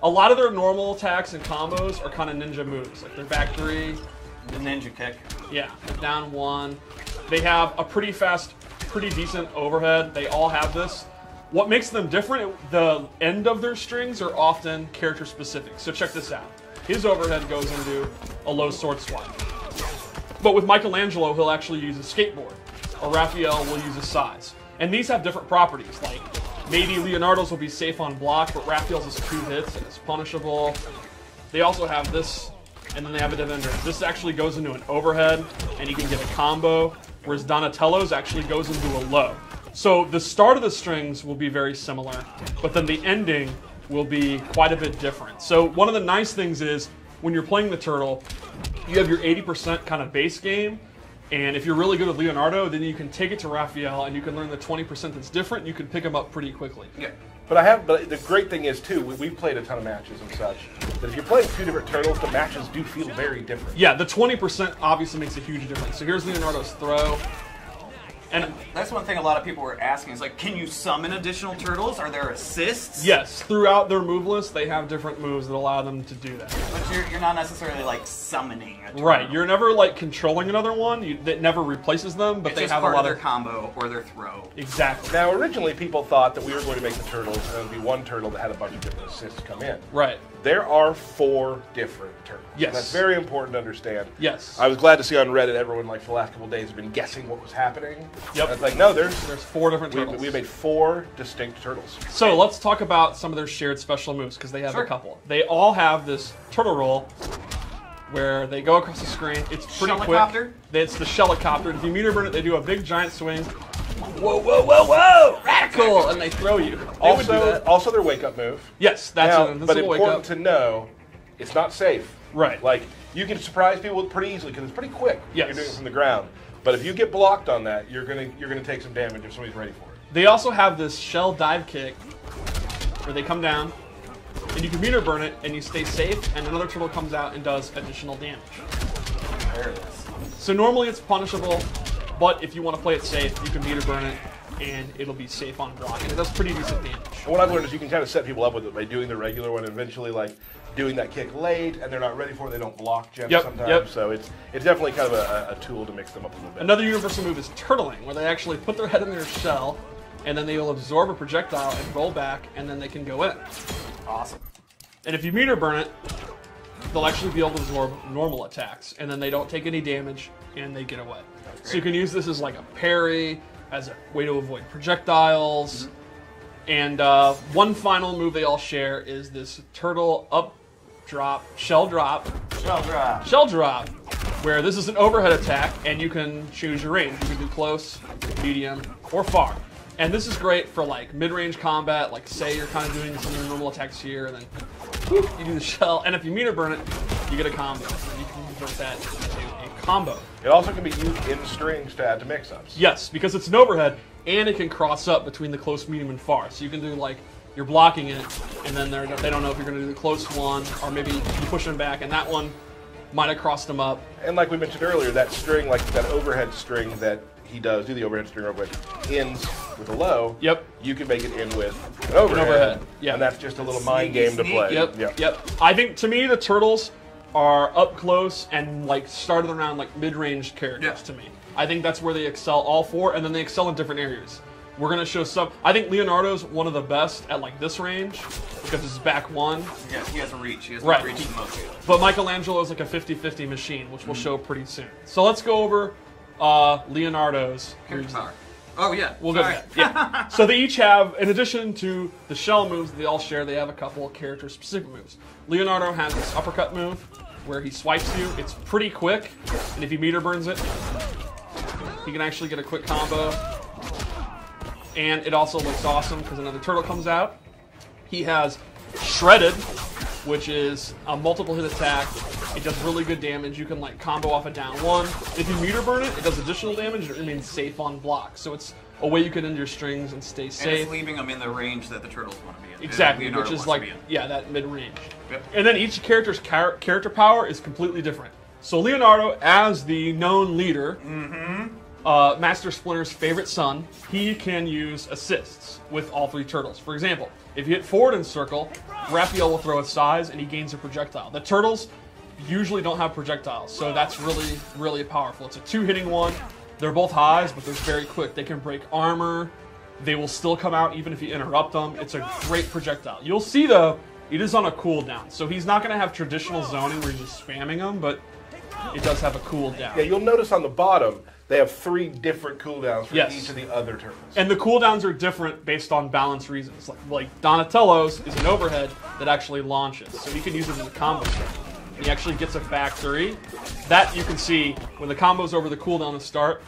A lot of their normal attacks and combos are kind of ninja moves, like their back three. The ninja kick. Yeah, down one. They have a pretty fast, pretty decent overhead. They all have this. What makes them different, the end of their strings are often character specific. So check this out. His overhead goes into a low sword swipe. But with Michelangelo, he'll actually use a skateboard. Or Raphael will use a size. And these have different properties, like maybe Leonardo's will be safe on block, but Raphael's is 2 hits and it's punishable. They also have this, and then they have a defender. This actually goes into an overhead, and you can get a combo, whereas Donatello's actually goes into a low. So the start of the strings will be very similar, but then the ending will be quite a bit different. So one of the nice things is, when you're playing the turtle, you have your 80% kind of base game, and if you're really good with Leonardo, then you can take it to Raphael, and you can learn the 20% that's different, and you can pick them up pretty quickly. Yeah. But the great thing is, too, we've played a ton of matches and such, that if you're playing 2 different turtles, the matches do feel very different. Yeah, the 20% obviously makes a huge difference. So here's Leonardo's throw. And that's one thing a lot of people were asking is like, can you summon additional turtles? Are there assists? Yes, throughout their move list, they have different moves that allow them to do that. But you're not necessarily like summoning a turtle. Right, you're never like controlling another one. That never replaces them, but it's they just have part a lot of their combo or their throw. Exactly. Now, originally, people thought that we were going to make the turtles, and it would be one turtle that had a bunch of different assists come in. Right. There are 4 different turtles. Yes. And that's very important to understand. Yes. I was glad to see on Reddit everyone, like, for the last couple of days, has been guessing what was happening. Yep. And it's like, no, there's 4 different turtles. We made 4 distinct turtles. So let's talk about some of their shared special moves, because they have a couple. They all have this turtle roll, where they go across the screen. It's pretty quick. It's the Shellicopter. If you meter burn it, they do a big giant swing. Whoa, whoa, whoa, whoa! Radical! And they throw you. Also their wake-up move. Yes, that's but important to know, it's not safe. Right. Like, you can surprise people pretty easily, because it's pretty quick. Yes. You're doing it from the ground. But if you get blocked on that, you're gonna take some damage if somebody's ready for it. They also have this shell dive kick, where they come down, and you can meter burn it, and you stay safe, and another turtle comes out and does additional damage. There it is. So normally it's punishable, but if you want to play it safe, you can meter burn it, and it'll be safe on block, and it does pretty decent damage. And what I've learned is you can kind of set people up with it by doing the regular one, and eventually, like, doing that kick late, and they're not ready for it, they don't block gems sometimes. So it's definitely kind of a tool to mix them up a little bit. Another universal move is turtling, where they actually put their head in their shell, and then they will absorb a projectile and roll back, and then they can go in. Awesome. And if you meter burn it, they'll actually be able to absorb normal attacks, and then they don't take any damage, and they get away. So you can use this as like a parry, as a way to avoid projectiles. And one final move they all share is this turtle up drop, shell drop, where this is an overhead attack, and you can choose your range. You can do close, medium, or far. And this is great for like mid-range combat, like say you're kind of doing some of your normal attacks here, and then whoop, you do the shell, and if you meter burn it, you get a combo. You can convert that into a combo. It also can be used in strings to add to mix-ups. Yes, because it's an overhead, and it can cross up between the close, medium, and far. So you can do like, you're blocking it, and then they don't know if you're going to do the close one, or maybe you push them back, and that one might have crossed them up. And like we mentioned earlier, that string, like that overhead string that he does, do the overhead string overhead, ends with a low. Yep. You can make it end with an overhead. Yeah. And that's just a little mind game to play. Yep. I think, to me, the turtles are up close and like started around like mid-range characters to me. I think that's where they excel, all 4, and then they excel in different areas. We're going to show some. I think Leonardo's one of the best at like this range, because it's back 1. Yeah, he has a reach. He has right. reach the most. But Michelangelo is like a 50-50 machine, which we'll show pretty soon. So let's go over Leonardo's. Character power. Oh, yeah. We'll go to that. Yeah. So they each have, in addition to the shell moves that they all share, they have a couple of character-specific moves. Leonardo has this uppercut move, where he swipes you. It's pretty quick, and if he meter burns it, he can actually get a quick combo. And it also looks awesome, because another turtle comes out. He has Shredded, which is a multiple hit attack. It does really good damage. You can like combo off a down 1. If you meter burn it, it does additional damage, and it remains safe on block. So it's a way you can end your strings and stay safe. And it's leaving them in the range that the turtles want to be in. Exactly, which is like, that mid-range. Yep. And then each character's character power is completely different. So Leonardo, as the known leader, Master Splinter's favorite son, he can use assists with all 3 turtles. For example, if you hit forward in circle, Raphael will throw a size and he gains a projectile. The turtles usually don't have projectiles, so that's really, really powerful. It's a 2-hitting one. They're both highs, but they're very quick. They can break armor. They will still come out even if you interrupt them. It's a great projectile. You'll see, though, it is on a cooldown. So he's not going to have traditional zoning where you're just spamming them, but it does have a cooldown. Yeah, you'll notice on the bottom, they have 3 different cooldowns for each of the other turtles. And the cooldowns are different based on balance reasons. Like Donatello's is an overhead that actually launches, so you can use it as a combo. He actually gets a back 3. That you can see when the combo's over the cooldown to start,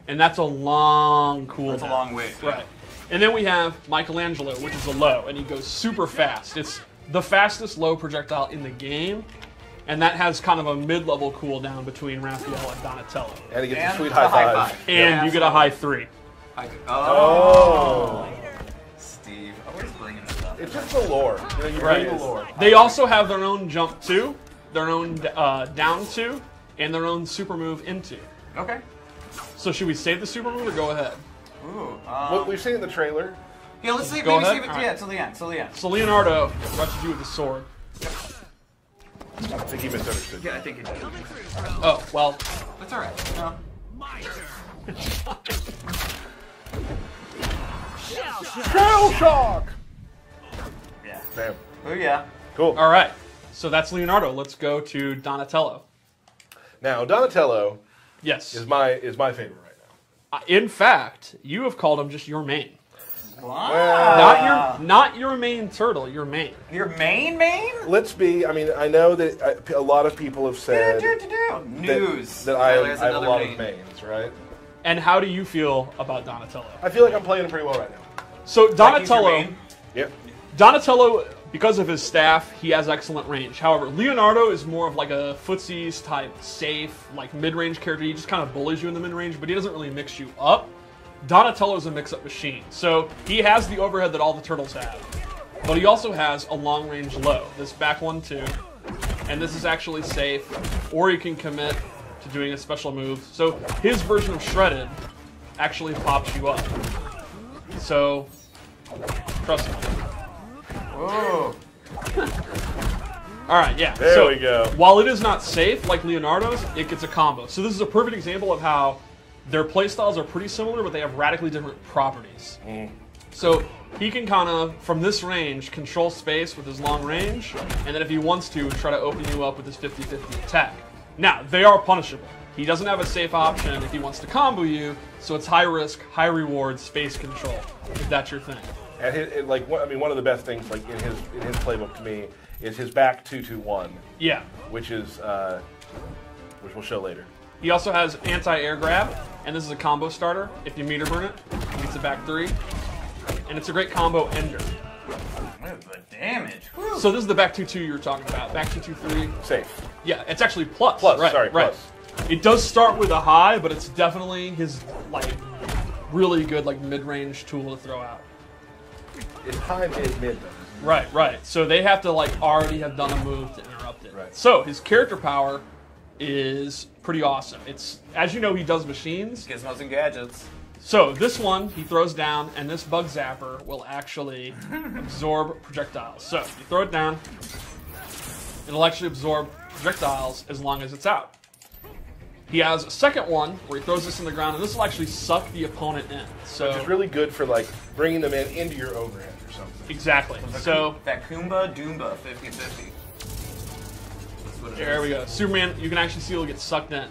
and that's a long cooldown. That's a long wait. Right. And then we have Michelangelo, which is a low, and he goes super fast. It's the fastest low projectile in the game, and that has kind of a mid-level cooldown between Raphael and Donatello. And he gets a sweet high 5. And you get a high 3. Oh. Steve, always bringing this up. It's just the lore. You know, you bring the lore. They also have their own jump 2, their own down 2, and their own super move into. Okay. So should we save the super move or go ahead? Ooh. What we've seen in the trailer. Yeah, let's see. Go Maybe ahead? save it. All right. Yeah, till the end. Till the end. So Leonardo rushes you with the sword. I think he misunderstood. Yeah, I think it did. Oh, well. That's all right. No. Shell shock! Yeah. Damn. Oh yeah. Cool. All right. So that's Leonardo. Let's go to Donatello. Now, Donatello Yes. is my favorite right now. In fact, you have called him just your main. Wow. Not your main turtle, your main. Your main? Let's be, I mean, I know that a lot of people have said News. that I Tyler has have a another lot main. of mains, right? And how do you feel about Donatello? I feel like I'm playing him pretty well right now. So Like he's your Donatello, main? Yep. Donatello, because of his staff, he has excellent range. However, Leonardo is more of like a footsies type, safe, like mid-range character. He just kind of bullies you in the mid-range, but he doesn't really mix you up. Donatello is a mix-up machine. So he has the overhead that all the turtles have, but he also has a long-range low. This back one too, and this is actually safe, or he can commit to doing a special move. So his version of Shredded actually pops you up. So trust me. Whoa. All right, yeah. There we go. While it is not safe like Leonardo's, it gets a combo. So this is a perfect example of how their playstyles are pretty similar, but they have radically different properties. So he can kind of, from this range, control space with his long range, and then if he wants to, try to open you up with his 50-50 attack. Now, they are punishable. He doesn't have a safe option if he wants to combo you, so it's high risk, high reward, space control, if that's your thing. And one of the best things, like in his playbook to me, is his back 2-2-1. Yeah. Which we'll show later. He also has anti-air grab, and this is a combo starter. If you meter burn it, he gets a back 3. And it's a great combo ender. What is the damage? Whew. So this is the back 2-2 you were talking about. Back 2-2-3. Safe. Yeah, it's actually plus. Plus, right, sorry, right. plus. It does start with a high, but it's definitely his like really good like mid-range tool to throw out. It's high mid though. Right, right. So they have to like already have done a move to interrupt it. Right. So his character power is pretty awesome. It's, as you know, he does machines. Gizmos and gadgets. So this one he throws down, and this bug zapper will actually absorb projectiles. So you throw it down, it'll actually absorb projectiles as long as it's out. He has a second one where he throws this in the ground, and this will actually suck the opponent in. So Which is really good for like bringing them into your overhead or something. exactly. So that Kumba Doomba 50-50. there we go. Superman, you can actually see he'll get sucked in.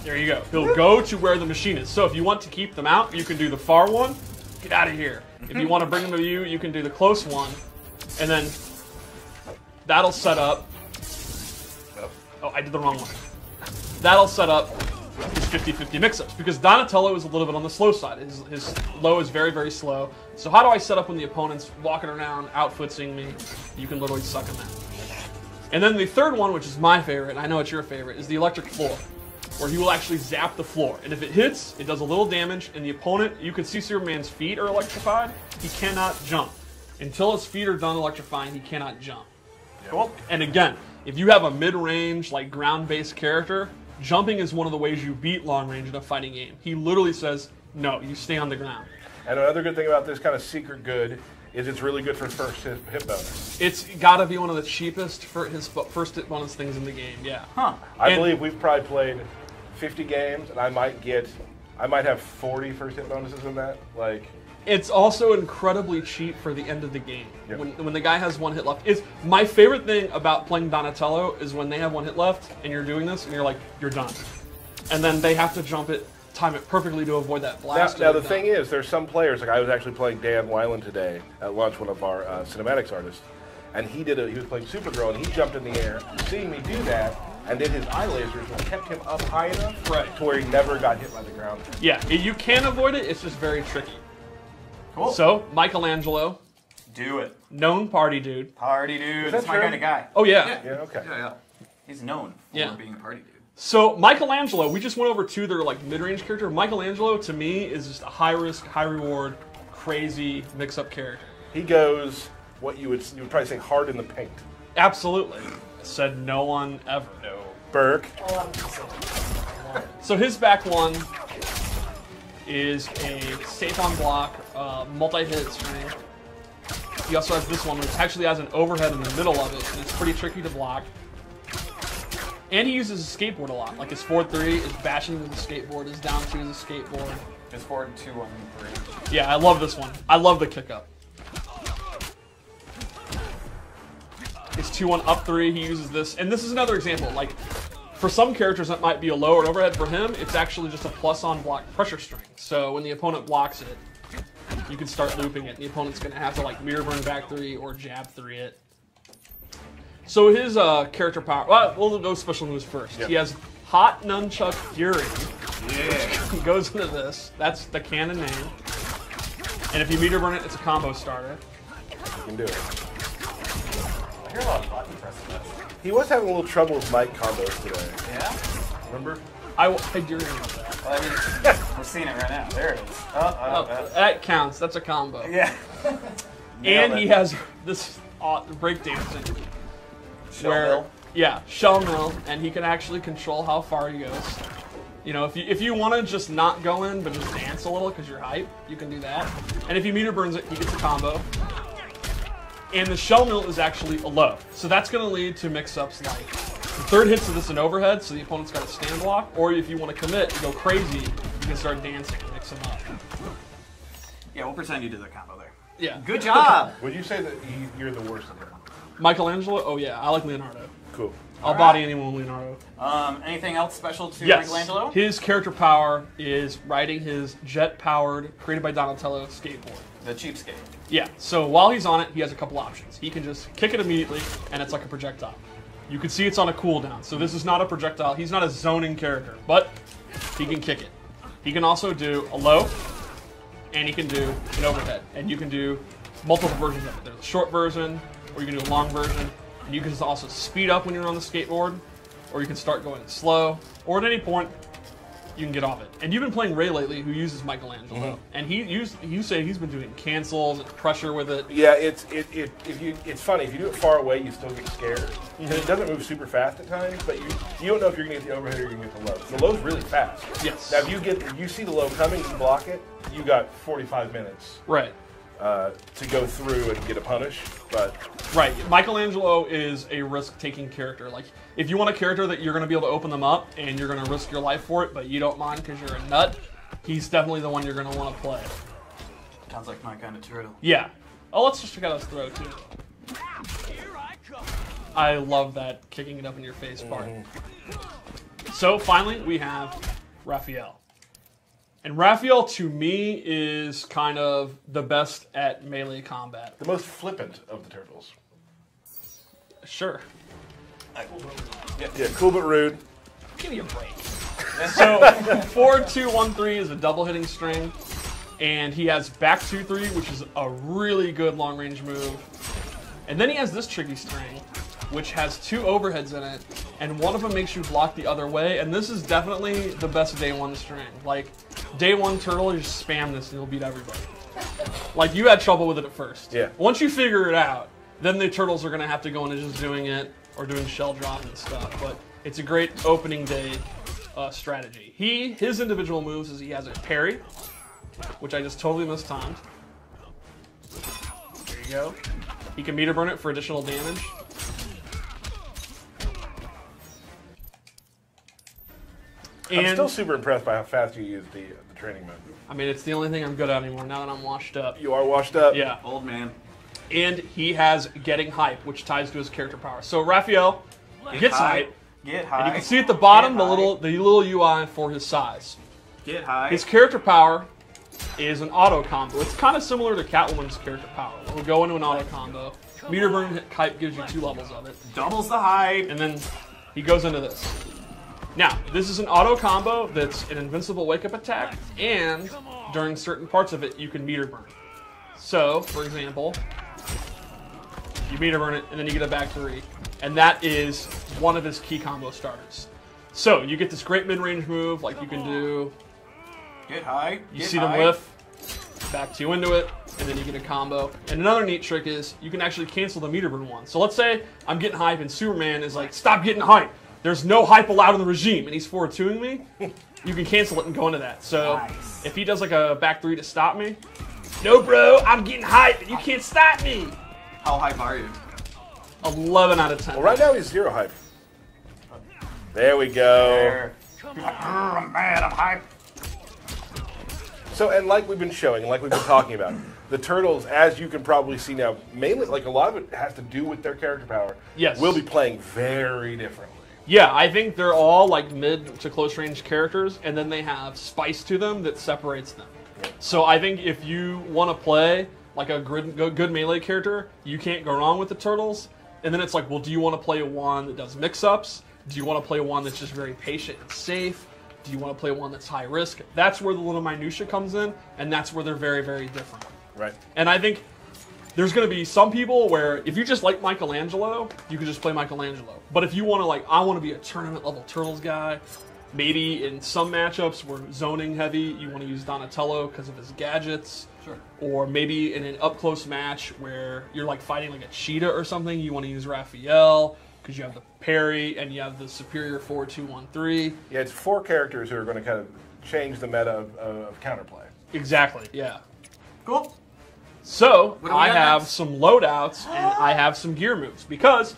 There you go. He'll go to where the machine is. So if you want to keep them out, you can do the far one. Get out of here. If you want to bring them to you, you can do the close one. And then that'll set up. Oh, I did the wrong one. That'll set up his 50-50 mix-ups. Because Donatello is a little bit on the slow side. His low is very, very slow. So how do I set up when the opponent's walking around, outfootsing me? You can literally suck him in. And then the third one, which is my favorite, and I know it's your favorite, is the electric floor, where he will actually zap the floor. And if it hits, it does a little damage, and the opponent, you can see Superman's feet are electrified. He cannot jump. Until his feet are done electrifying, he cannot jump. Cool. And again, if you have a mid-range, like ground-based character, jumping is one of the ways you beat long range in a fighting game. He literally says, no, you stay on the ground. And another good thing about this kind of secret good is it's really good for first hit bonus. It's got to be one of the cheapest first hit bonus things in the game, yeah. Huh. I believe we've probably played 50 games, and I might have 40 first hit bonuses in that. Like, it's also incredibly cheap for the end of the game. Yep. When the guy has 1 hit left. It's my favorite thing about playing Donatello is when they have 1 hit left and you're doing this and you're like, you're done. And then they have to time it perfectly to avoid that blast. Now the thing is, there's some players, like I was actually playing Dan Weiland today at lunch, one of our cinematics artists, and he was playing Supergirl, and he jumped in the air, seeing me do that, and then his eye lasers kept him up high enough to where he never got hit by the ground. Yeah, you can avoid it, it's just very tricky. Cool. So, Michelangelo. Do it. Known party dude. Party dude. That's my true? kind of guy. Oh, yeah. Yeah, okay. Yeah. He's known for being a party dude. So, Michelangelo, we just went over to their like mid-range character. Michelangelo, to me, is just a high-risk, high-reward, crazy mix-up character. He goes what you would probably say hard in the paint. Absolutely. Said no one ever. No. Burke. So his back one is a safe on block, multi-hit string. He also has this one, which actually has an overhead in the middle of it, and it's pretty tricky to block. And he uses a skateboard a lot. Like his forward 3 is bashing with a skateboard, his down 2 is a skateboard. His forward 2 on 3. Yeah, I love this one. I love the kick up. His 2-1 up 3, he uses this. And this is another example. Like, for some characters that might be a lower overhead. For him, it's actually just a plus on block pressure string. So when the opponent blocks it, you can start looping it. And the opponent's going to have to like mirror burn back 3 or jab 3 it. So his character power, well, we'll go special moves first. Yep. He has Hot Nunchuck Fury. Yeah. He goes into this. That's the canon name. And if you meter burn it, it's a combo starter. You can do it. I hear a lot of button pressing this. He was having a little trouble with mic combos today. Yeah? Remember? I do remember that. Well, I mean, we're seeing it right now. There it is. That counts. That's a combo. Yeah. And he has this breakdancing. Shell mill, and he can actually control how far he goes. You know, if you want to just not go in, but just dance a little because you're hype, you can do that. And if he meter burns it, he gets a combo. And the shell mill is actually a low. So that's going to lead to mix-ups like the third hits of this an overhead, so the opponent's got a stand block. Or if you want to commit and go crazy, you can start dancing and mix them up. Yeah, we'll pretend you did the combo there. Yeah. Good job. Would you say that you're the worst at him? Michelangelo? Oh yeah, I like Leonardo. Cool. I'll body anyone with Leonardo. Anything else special to Yes. Michelangelo? His character power is riding his jet-powered, created by Donatello skateboard. The cheapskate. Yeah, so while he's on it, he has a couple options. He can just kick it immediately, and it's like a projectile. You can see it's on a cooldown, so this is not a projectile. He's not a zoning character, but he can kick it. He can also do a low, and he can do an overhead. And you can do multiple versions of it. There's a short version, or you can do a long version. And you can also speed up when you're on the skateboard, or you can start going slow, or at any point, you can get off it. And you've been playing Ray lately, who uses Michelangelo, and you say he's been doing cancels and pressure with it. Yeah, it's funny. If you do it far away, you still get scared. Because it doesn't move super fast at times, but you don't know if you're going to get the overhead or you're going to get the low. The low's really fast. Yes. Now, if you see the low coming, you block it, you got 45 minutes. Right. To go through and get a punish, but right, Michelangelo is a risk-taking character. Like, if you want a character that you're going to be able to open them up and you're going to risk your life for it, but you don't mind because you're a nut, he's definitely the one you're going to want to play. Sounds like my kind of turtle. Yeah. Oh, let's just check out his throw too. I love that kicking it up in your face part. So finally, we have Raphael. And Raphael, to me, is kind of the best at melee combat. the most flippant of the turtles. Sure. Yeah, cool but rude. Give me a break. So, 4-2-1-3 is a double hitting string. And he has back 2-3, which is a really good long range move. And then he has this tricky string, which has 2 overheads in it. And one of them makes you block the other way. And this is definitely the best day 1 string. Like, day 1 turtle, you just spam this and you'll beat everybody. Like, you had trouble with it at first. Yeah. Once you figure it out, then the turtles are going to have to go into just doing it or doing shell drop and stuff. But It's a great opening day strategy. His individual moves is he has a parry, which I just totally mistimed. There you go. He can meter burn it for additional damage. I'm still super impressed by how fast you use the training mode. I mean, it's the only thing I'm good at anymore now that I'm washed up. You are washed up? Yeah. Old man. And he has getting hype, which ties to his character power. So Raphael gets hype. Get high. And you can see at the bottom the little UI for his size. Get high. His character power is an auto combo. It's kind of similar to Catwoman's character power. We'll go into an auto combo. Meter burn hype gives you 2 levels of it. Doubles the hype. And then he goes into this. Now, this is an auto combo that's an invincible wake-up attack, and during certain parts of it, you can meter burn. So, for example, you meter burn it, and then you get a back 3. And that is one of his key combo starters. So, you get this great mid-range move, like you can do... Get high. You see them whiff, back 2 into it, and then you get a combo. And another neat trick is, you can actually cancel the meter burn one. So let's say I'm getting hype, and Superman is like, stop getting hype. There's no hype allowed in the regime, and he's forward 2ing me. You can cancel it and go into that. So nice. If he does like a back 3 to stop me, no bro, I'm getting hype, and you can't stop me. How hype are you? 11 out of 10. Well, right now he's 0 hype. There we go. There. I'm mad, I'm hype. So, and like we've been showing, and like we've been talking about, the Turtles, as you can probably see now, mainly, like a lot of it has to do with their character power. Yes. Will be playing very differently. Yeah, I think they're all like mid to close range characters, and then they have spice to them that separates them. So I think if you want to play like a good melee character, you can't go wrong with the Turtles. And then it's like, well, do you want to play one that does mix-ups? Do you want to play one that's just very patient and safe? Do you want to play one that's high risk? That's where the little minutia comes in, and that's where they're very, very different. Right. And I think there's going to be some people where if you just like Michelangelo, you can just play Michelangelo. But if you want to I want to be a tournament level Turtles guy, maybe in some matchups where zoning heavy, you want to use Donatello because of his gadgets. Sure. Or maybe in an up close match where you're like fighting like a cheetah or something, you want to use Raphael because you have the parry and you have the superior 4-2-1-3. Yeah, it's 4 characters who are going to kind of change the meta of counterplay. Exactly. Yeah. Cool. So, What do we I got have next? some loadouts, and I have some gear moves, because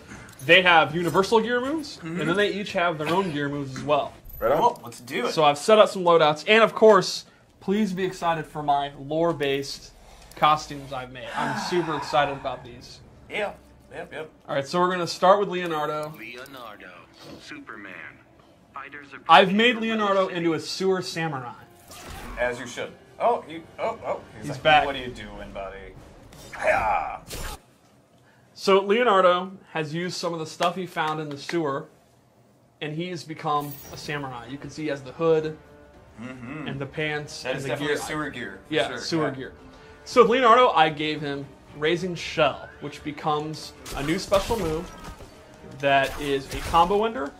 they have universal gear moves, and then they each have their own gear moves as well. Right on? Cool. Let's do it. So I've set up some loadouts, and of course, please be excited for my lore-based costumes I've made. I'm super excited about these. Yeah. Yep. Alright, so we're going to start with Leonardo. Leonardo, Superman. Fighters are I've made Leonardo into a sewer samurai. As you should. Oh, He's like, back. What are you doing, buddy? Yeah. So Leonardo has used some of the stuff he found in the sewer, and he's become a samurai. You can see he has the hood and the pants That and is the definitely gear. sewer gear. for Yeah, sure. sewer gear. So with Leonardo, I gave him Raising Shell, which becomes a new special move that is a combo ender,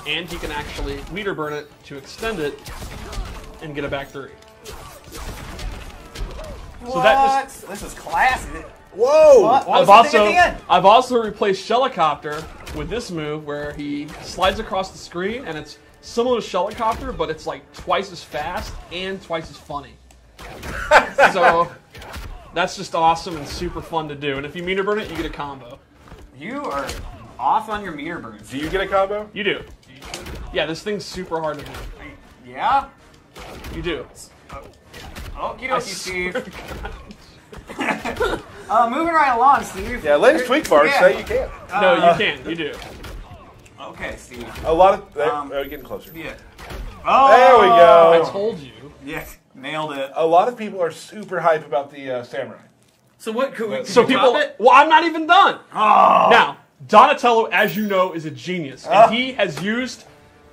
and he can actually meter burn it to extend it and get a back 3. What? So that This is classy. Whoa! What was the thing at the end? I've also replaced Shellicopter with this move where he slides across the screen, and it's similar to Shellicopter, but it's like twice as fast and twice as funny. So that's just awesome and super fun to do. And if you meter burn it, you get a combo. You are off on your meter burns. Do you get a combo? You do. Yeah, this thing's super hard to do. Yeah? You do. Okie dokie, Steve. Moving right along, Steve. Yeah, latest tweak bars say you can't. No, you can't. You do. Okay, Steve. A lot of... oh, getting closer. Yeah. Oh! There we go. I told you. Yeah, nailed it. A lot of people are super hype about the samurai. So what, could we So people... Well, I'm not even done. Oh! Now, Donatello, as you know, is a genius. And he has used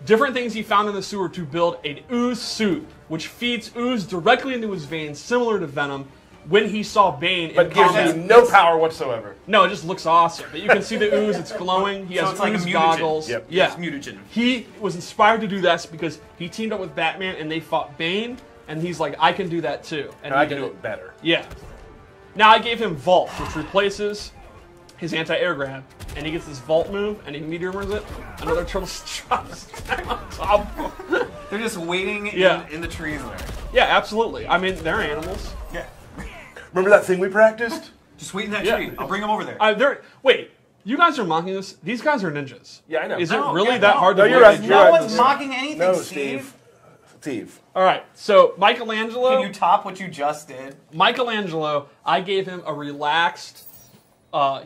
different things he found in the sewer to build an ooze suit, which feeds ooze directly into his veins, similar to Venom, when he saw Bane But in gives combat. you no power whatsoever. No, it just looks awesome. But you can see the ooze, it's glowing. He has it's like a ooze mutagen. goggles. Yep. Yeah. It's mutagen. He was inspired to do this because he teamed up with Batman and they fought Bane, and he's like, I can do that too. And I he can did do it better. Yeah. Now I gave him Vault, which replaces his anti-air grab, and he gets this vault move, and he meteor burns it. Another turtle drops down on top of him. They're just waiting in the trees there. Yeah, absolutely. I mean, they're animals. Yeah. Remember that thing we practiced? Just wait in that Yeah. tree. I'll bring them over there. Wait, you guys are mocking this? These guys are ninjas. Yeah, I know. Is No, it really yeah, that no. hard to No, you're believe? right. No one's mocking anything, No, Steve. Steve. All right, so Michelangelo. Can you top what you just did? Michelangelo, I gave him a relaxed.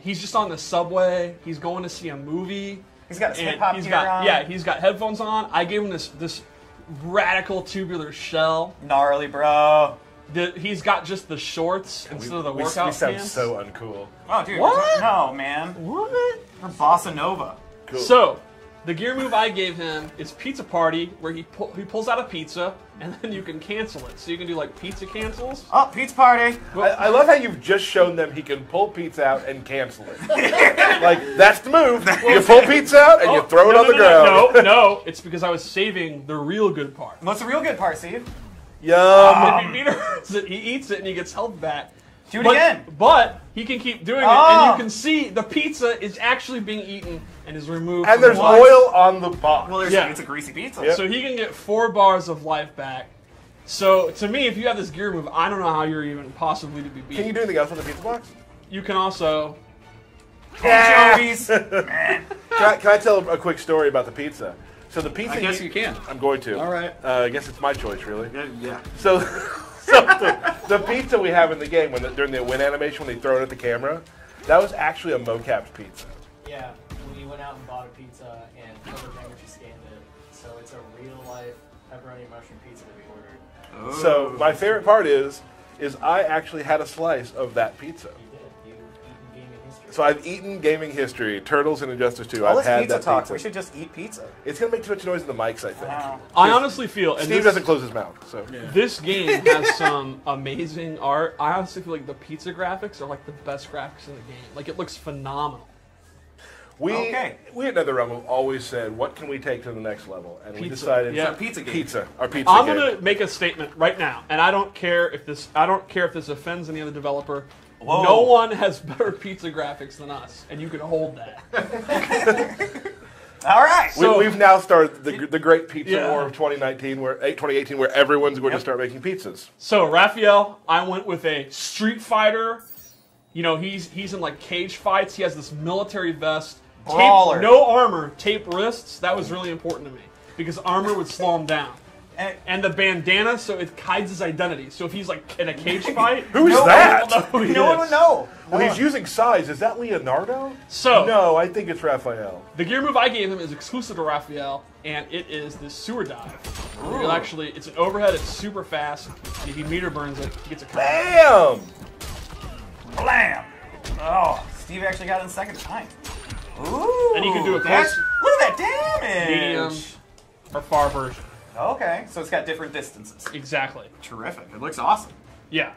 He's just on the subway. He's going to see a movie. He's got his and hip-hop he's gear got on. Yeah, he's got headphones on. I gave him this radical tubular shell. Gnarly, bro. He's got just the shorts instead of the workout we sound pants. so uncool. Oh, dude. What? No, man. What? We're bossa nova. Cool. So, the gear move I gave him is Pizza Party, where he pulls out a pizza, and then you can cancel it. So you can do like pizza cancels. Oh, pizza party. I love how you've just shown them he can pull pizza out and cancel it. Like, that's the move. You pull pizza out and you throw it on the ground. No, it's because I was saving the real good part. What's the real good part, Steve? Yum. If he meteors it, he eats it, and he gets health back. Do it again. But he can keep doing it, and you can see the pizza is actually being eaten and is removed. And from there's the box. oil on the box. Well, Yeah. it's a greasy pizza. Yep. So he can get 4 bars of life back. So to me, if you have this gear move, I don't know how you're even possibly to be beaten. Can you do anything else with the pizza box? You can also. Anchovies. Can I tell a quick story about the pizza? So the pizza. I guess you can. I'm going to. All right. I guess it's my choice, really. Yeah. So the pizza we have in the game during the win animation when they throw it at the camera, that was actually a mocapped pizza. Yeah, we went out and bought a pizza and photogrammetry scanned it, so it's a real life pepperoni mushroom pizza that we ordered. So my favorite part is I actually had a slice of that pizza. You did. You've eaten gaming history. So I've eaten gaming history, Turtles and Injustice 2. All I've this had pizza that talk. pizza. We should just eat pizza. It's gonna make too much noise in the mics, I think. Wow. I honestly feel, and Steve this, doesn't close his mouth, so. this game has some amazing art. I honestly feel like the pizza graphics are like the best graphics in the game. Like it looks phenomenal. We Okay. we at NetherRealm have always said, what can we take to the next level? And we Pizza. decided Yeah. Our pizza game. pizza, our pizza I'm game. gonna make a statement right now, and I don't care if this offends any other developer. Whoa. No one has better pizza graphics than us, and you can hold that. All right. So- We've now started the great pizza Yeah. war of 2018, where everyone's going to start making pizzas. So Raphael, I went with a Street Fighter. You know, he's in like cage fights. He has this military vest, Brawler. no armor, tape wrists. That was really important to me because armor would slow him down. And the bandana, so it hides his identity. So if he's like in a cage fight, Who's No that? one will know who he no one is. would know. Well, he's using size. Is that Leonardo? So No, I think it's Raphael. the gear move I gave him is exclusive to Raphael, and it is the sewer dive. It's an overhead. It's super fast. If he meter burns it, he gets a combo. Bam! Blam. Oh, Steve actually got it in second time. Ooh. And you can do a that's- close- Look at that damage. Medium or far version. Okay, so it's got different distances. Exactly. Terrific. It looks awesome. Yeah.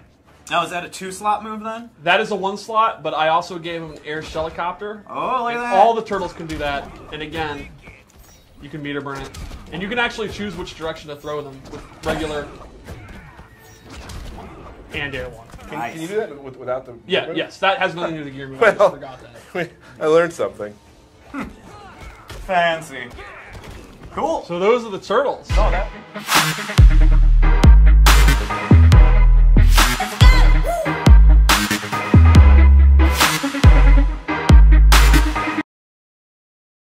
Now, is that a 2-slot move then? That is a 1 slot, but I also gave him an air helicopter. Oh, look at that. All the turtles can do that, and again, you can meter burn it. And you can actually choose which direction to throw them with regular and air one. Can you do that without the... Yeah, yes, that has nothing to do with the gear move. I just forgot that. I learned something. Fancy. Cool. So those are the turtles. Oh, that.